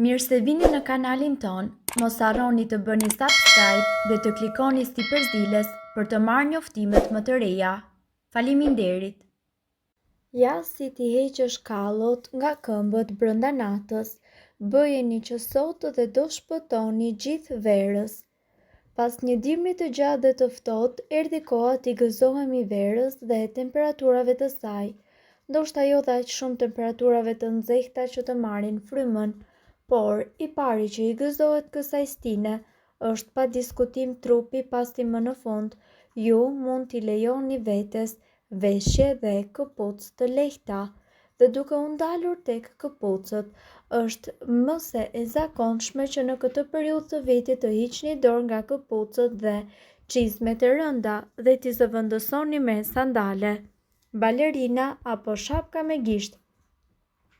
Mirë se vini në kanalin ton, mos harroni të bëni subscribe dhe të klikoni si përzdiles për të marrë njoftimet më të reja. Faleminderit! Ja si t'i heqësh kallot nga këmbët brenda natës, bëjeni që sot dhe do shpëtoni gjithë verës. Pas një dimri të gjatë dhe të ftohtë, erdhi koha t'i gëzohemi verës dhe temperaturave të saj. Ndoshta jo dhe aq shumë temperaturave të nxehta që të marrin frymën, por i pari që i gëzohet kësaj stine është pa diskutim trupi pasti më në fund. Ju mund t'i lejoni vetes veshje dhe këpucë të lehta, dhe duke u ndalur tek këpucët, është më se e zakonshme që në këtë periudhë të vitit të hiqni dorë nga këpucët dhe çizmet e rënda dhe t'i zëvendësoni me sandale, balerina apo shapka me gisht.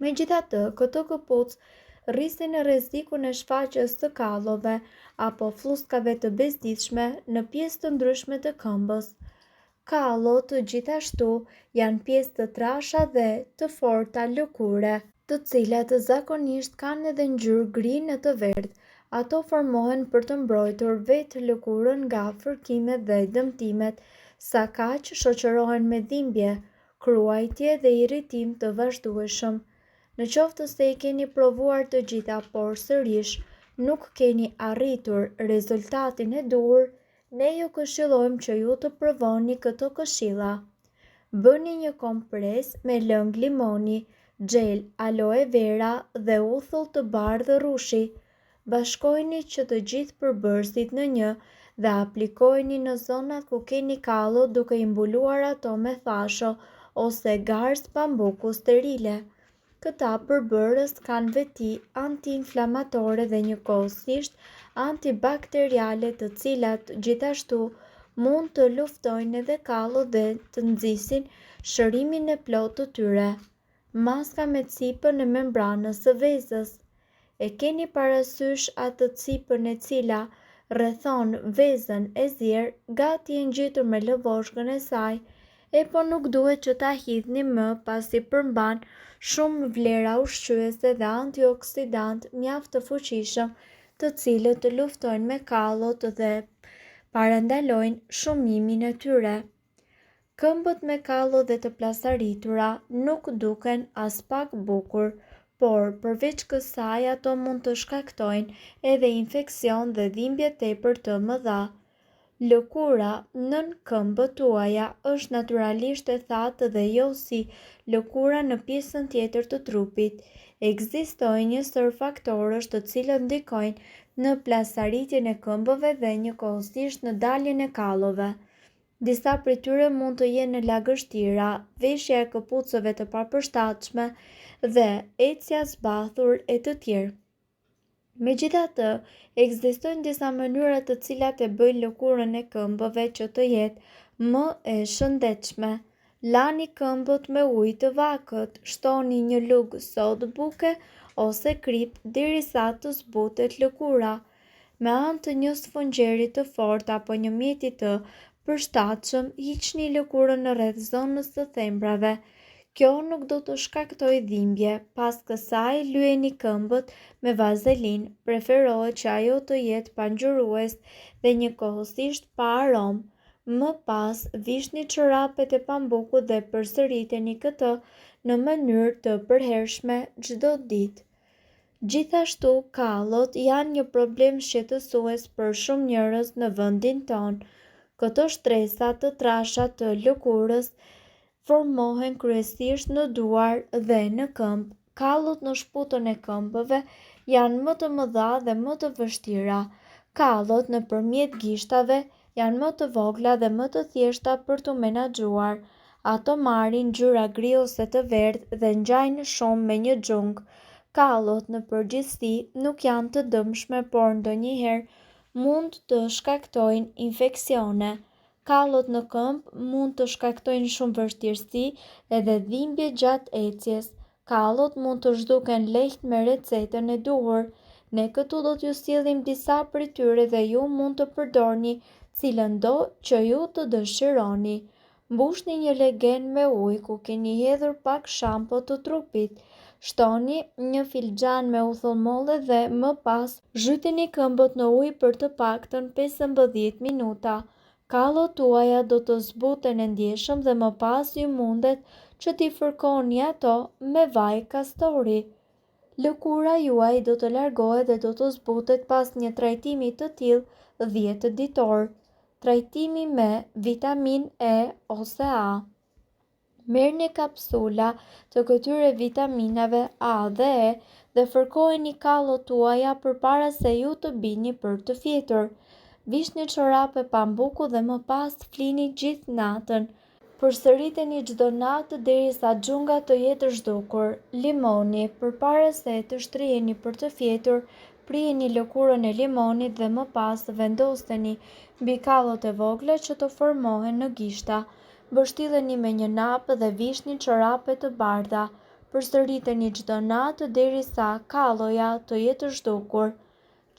Megjithatë, këto këpucë rrisin rrezikun e shfaqjes së kallove apo fluskave të bezdishme në pjesë të ndryshme të këmbës. Kallot gjithashtu janë pjesë të trasha dhe të forta lëkure, të cilat zakonisht kanë edhe ngjyrë gri në të verdhë. Ato formohen për të mbrojtur vetë lëkurën nga fërkimet dhe dëmtimet, sa kaq shoqërohen me dhimbje, kruajtje dhe irritim të vazhdueshëm. Në qoftë se i keni provuar të gjitha, por sërish nuk keni arritur rezultatin e duhur, ne ju këshillojmë që ju të provoni këto këshilla. Bëni një kompres me lëng limoni, xhel aloe vera dhe uthull të bardhë rrushi. Bashkojeni që të gjithë përbërësit në një dhe aplikojeni në zonat ku keni kallo duke i mbuluar ato me thasho ose garzë pambuku sterile. Këta përbërës kanë veti anti-inflamatore dhe njëkohësisht antibakteriale, të cilat gjithashtu mund të luftojnë edhe kallot dhe të nxisin shërimin e plotë të tyre. Maska me cipën e membranës së vezës. E keni parasysh atë cipën e cila rrethon vezën e zier, gati e ngjitur me lëvoshkën e saj, po nuk duhet që ta hidhni më pasi përmban shumë vlera ushqyese dhe antioksidant mjaft të fuqishëm, të cilët të luftojnë me kallot dhe parandalojnë shumimin e tyre. Këmbët me kallo dhe të plasaritura nuk duken as pak bukur, por përveç kësaj ato mund të shkaktojnë edhe infeksion dhe dhimbje tepër të mëdha. Lëkura nën këmbët tuaja është natyralisht e thatë dhe jo si lëkura në pjesën tjetër të trupit. Ekzistojnë një sër faktorësh të cilët ndikojnë në plasaritjen e këmbëve dhe njëkohësisht në daljen e kallove. Disa prej tyre mund të jenë lagështira, veshja e këpucëve të papërshtatshme dhe ecja zbathur e të tjerë. Megjithatë, ekzistojnë disa mënyra të cilat e bëjnë lëkurën e këmbëve që të jetë më e shëndetshme. Lani këmbët me ujë të vakët, shtoni një lugë sodë buke ose krip derisa të zbutet lëkura. Me anë të një sfungjerit të fortë apo një mjeti të përshtatshëm, hiqni lëkurën në rreth zonës së thembrave. Kjo nuk do të shkaktoj dhimbje. Pas kësaj lyeni këmbët me vazelinë, preferohet që ajo të jetë pa ngjyrues dhe njëkohësisht pa aromë. Më pas vishni çorapet e pambukut dhe përsëriteni këtë në mënyrë të përhershme çdo ditë. Gjithashtu, kallot janë një problem shqetësues për shumë njerëz në vendin tonë. Këto shtresa të trasha të lëkurës formohen kryesisht në duar dhe në këmbë. Kallot në shputën e këmbëve janë më të mëdha dhe më të vështira. Kallot nëpërmjet gishtave janë më të vogla dhe më të thjeshta për tu menaxhuar. Ato marrin ngjyra gri ose të verdhë dhe ngjajnë shumë me një xhung. Kallot në përgjithësi nuk janë të dëmshme, por ndonjëherë mund të shkaktojnë infeksione. Kallot në këmbë mund të shkaktojnë shumë vështirësi edhe dhimbje gjatë ecjes. Kallot mund të zhduken lehtë me recetën e duhur. Ne këtu do t'ju sjellim disa prej tyre dhe ju mund të përdorni cilën do që ju të dëshironi. Mbushni një legen me ujë ku keni hedhur pak shampo të trupit. Shtoni një filxhan me uthullmolle dhe më pas zhytini këmbët në ujë për të paktën 15 minuta. Kallot tuaja do të zbuten e ndjeshëm dhe më pas ju mundet që t'i fërkoni ato me vaj kastori. Lëkura juaj do të largohet dhe do të zbutet pas një trajtimi të tillë 10 ditor. Trajtimi me vitamin E ose A. Merrni kapsula të këtyre vitaminave A dhe E dhe fërkojeni kallot tuaja përpara se ju të bini për të fjetur. Vishni çorape pambuku dhe më pas flini gjithë natën. Përsëriteni çdo natë derisa xhunga të jetë zhdukur. Limoni. Përpara se të shtriheni për të fjetur, prijeni lëkurën e limonit dhe më pas vendoseni mbi kallot e vogla që të formohen në gishta. Mbështilleni me një napë dhe vishni çorape të bardha. Përsëriteni çdo natë derisa kalloja të jetë zhdukur.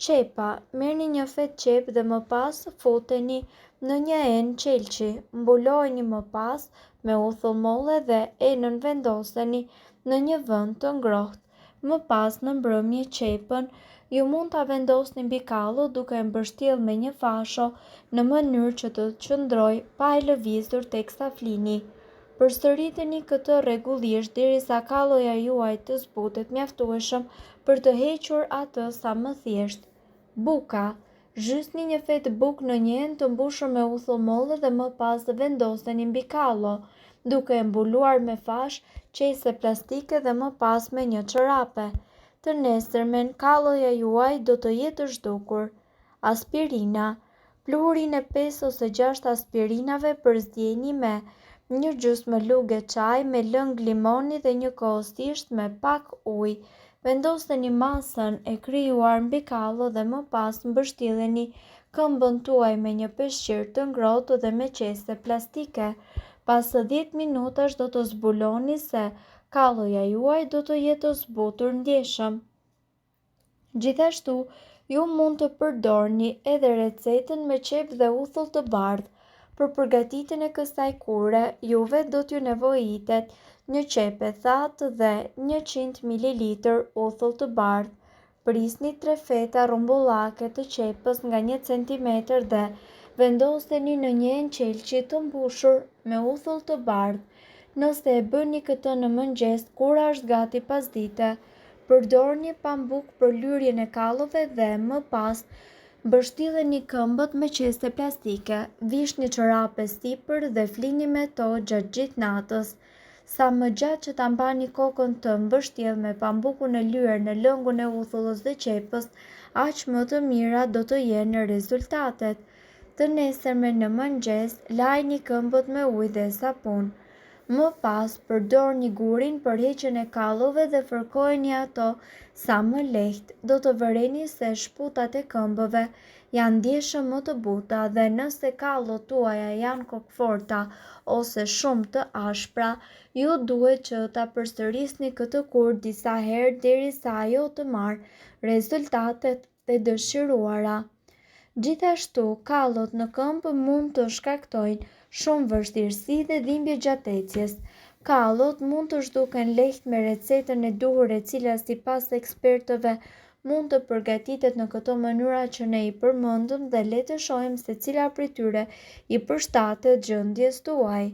Qepa. Merrni një fet qep dhe më pas futeni në një enë qelçi. Mbulojeni më pas me uthullmolle dhe enën vendoseni në një vend të ngrohtë. Më pas në mbrëmje qepën ju mund ta vendosni mbi kallo duke e mbështjellë me një fasho në mënyrë që të qëndrojë pa e lëvizur teksa flini. Përsëriteni këtë rregullisht derisa kalloja juaj të zbutet mjaftueshëm për të hequr atë sa më thjesht. Buka. Zhytni një fet bukë në një enë të mbushur me uthullmolle dhe më pas vendoseni mbi kallo, duke e mbuluar me fash qese plastike dhe më pas me një çorape. Të nesërmen kalloja juaj do të jetë zhdukur. Aspirina. Pluhurin e 5 ose 6 aspirinave përzieni me një gjysmë lugë çaj me lëng limoni dhe një kohësisht me pak ujë. Vendoseni masën e krijuar mbi kallo dhe më pas mbështjelleni këmbën tuaj me një peshqir të ngrohtë dhe me qese plastike. Pas 10 minutash do të zbuloni se kalloja juaj do të jetë zbutur ndjeshëm. Gjithashtu, ju mund të përdorni edhe recetën me qep dhe uthull të bardhë. Për përgatitjen e kësaj kure, juve do t'ju nevojitet një qep e thatë dhe 100 ml uthull të bardhë. Prisni 3 feta rrumbullake të qepës nga 1 cm dhe vendoseni në një enë qelçi të mbushur me uthull të bardhë. Nëse e bëni këtë në mëngjes, kura është gati pasdite. Përdorni pambuk për lyrjen e kallove dhe më pas mbështilleni këmbët me qese plastike. Vishni çorape sipër dhe flini me to gjatë gjithë natës. Sa më gjatë që ta mbani kokën të mbështjellë me pambukun e lyer në lëngun e uthullës dhe qepës, aq më të mira do të jenë rezultatet. Të nesërmen në mëngjes, lajni këmbët me ujë dhe sapun. Më pas përdorni gurin për heqjen e kallove dhe fërkojeni ato sa më lehtë. Do të vëreni se shputat e këmbëve janë ndjeshëm më të buta dhe nëse kallot tuaja janë kokforta ose shumë të ashpra, ju duhet që ta përsërisni këtë kurë disa herë derisa ajo të marrë rezultatet e dëshiruara. Gjithashtu, kallot në këmbë mund të shkaktojnë shumë vështirësi dhe dhimbje gjatë ecjes. Kallot mund të zhduken lehtë me recetën e duhur e cila sipas ekspertëve mund të përgatitet në këto mënyra që ne i përmendëm dhe le të shohim se cila prej tyre i përshtatet gjendjes tuaj.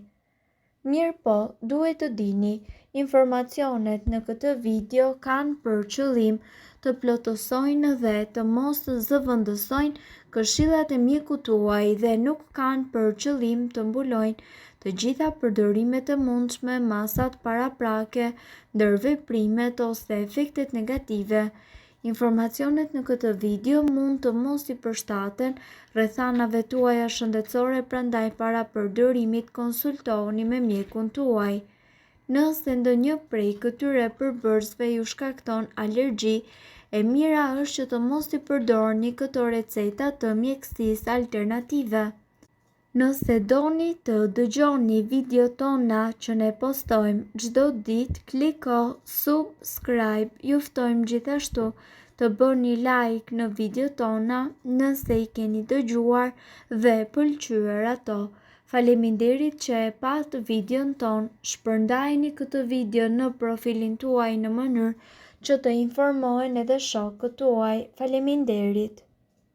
Mirëpo, duhet të dini, informacionet në këtë video kanë për qëllim të plotësojnë dhe të mos zëvendësojnë këshillat e mjekut tuaj dhe nuk kanë për qëllim të mbulojnë të gjitha përdorimet e mundshme, masat paraprake, ndërveprimet ose efektet negative. Informacionet në këtë video mund të mos i përshtaten rrethanave tuaja shëndetësore, prandaj para përdorimit konsultohuni me mjekun tuaj. Nëse ndonjë prej këtyre përbërësve ju shkakton alergji, e mira është që të mos i përdorni këto receta të mjekësisë alternative. Nëse doni të dëgjoni video tona që ne postojmë çdo ditë, kliko subscribe. Ju ftojmë gjithashtu të bëni like në video tona nëse i keni dëgjuar dhe pëlqyer ato. Faleminderit që e pat videon ton, shpërndajni këtë video në profilin tuaj në mënyrë që të informohen edhe shokët tuaj. Faleminderit!